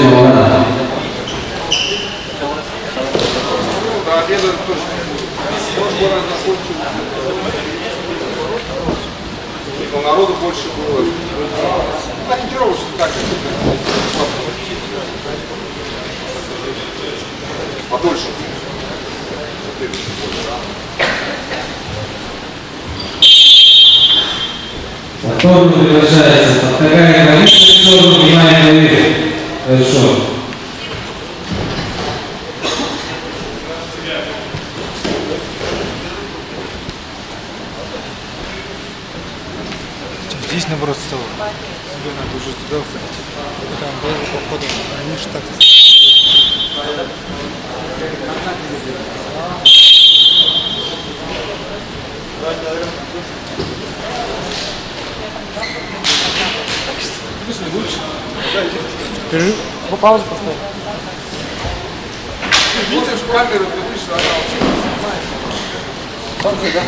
баллар. Народу больше было. Ориентировочно так. Подольше. Повторно приглашается. Повторяем позицию, принимаем доверие. Хорошо. Здесь наоборот стало. Тебе надо уже туда уходить. Там было походу. Они же так. Перерыв. Паузу поставь. Видишь, камеру ты видишь, Солнце, да?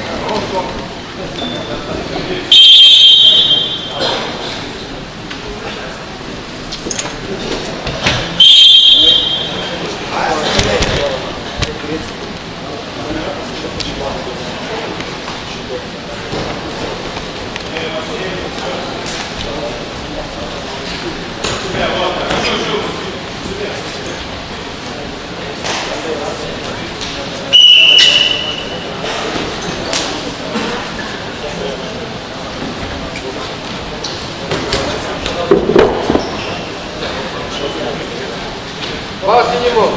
Вас не мог.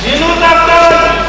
Минута осталась!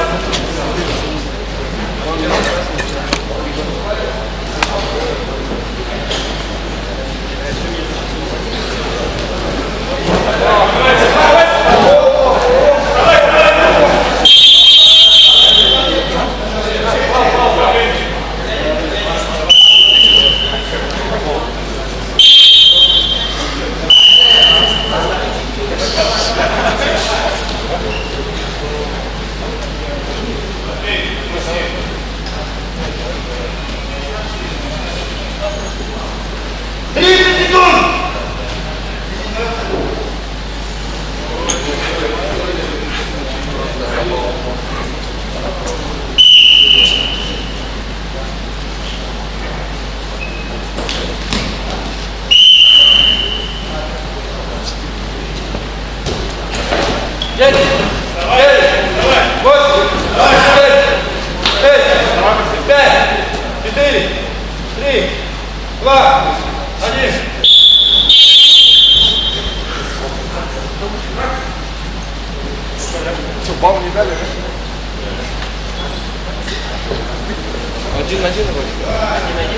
Бал не дали,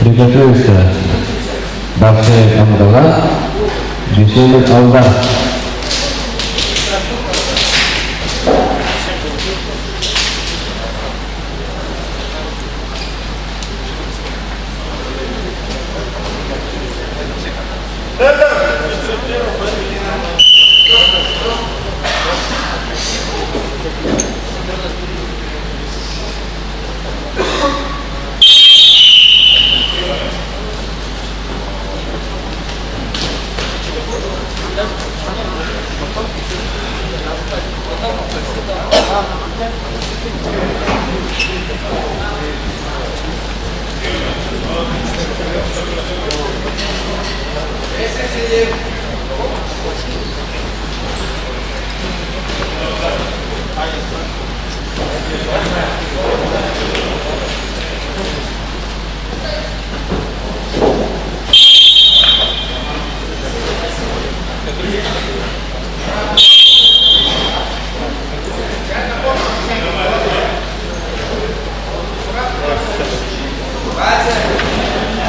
Приготовился. Бахче Амдала. Решили Алдар.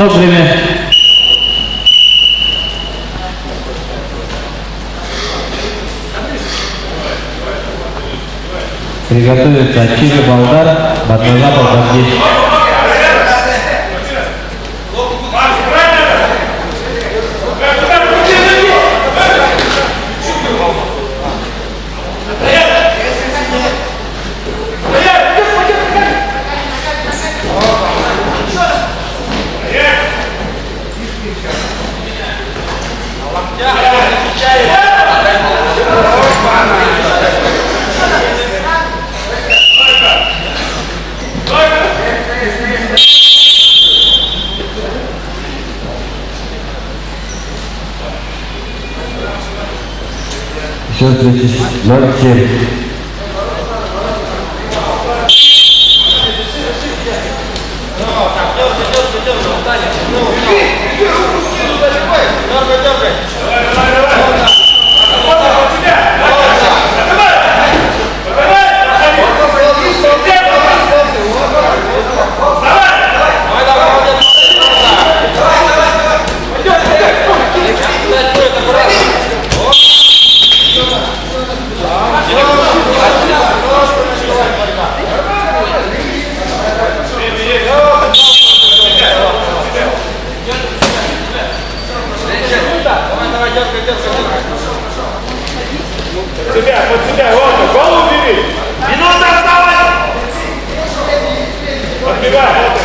Время. Приготовиться Чижи Балдар, Батназапов Бандит. Счет 0-7. Под себя, вот, голову бери. Минута осталась. Подбивай, вот.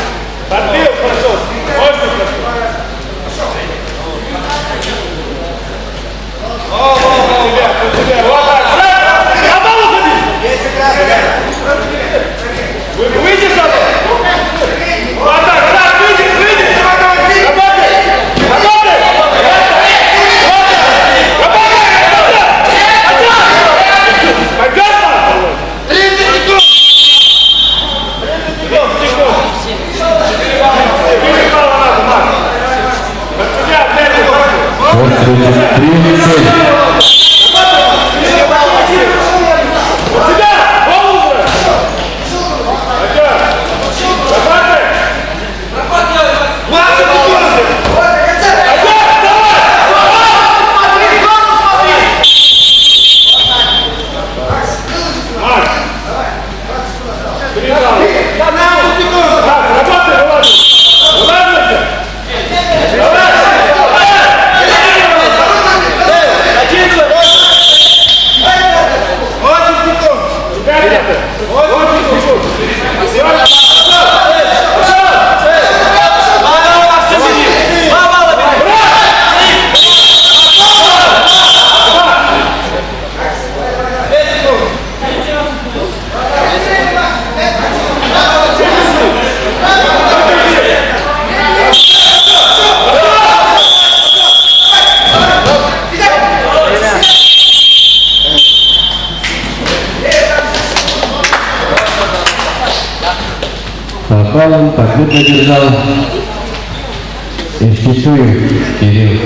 Подбил, пошел. Можно пошел. Под себя, вот так. На балу ходи. Выйди сюда. Вот так, выйди. Работай. Попалом победу одержал Евстифуев Кирилл.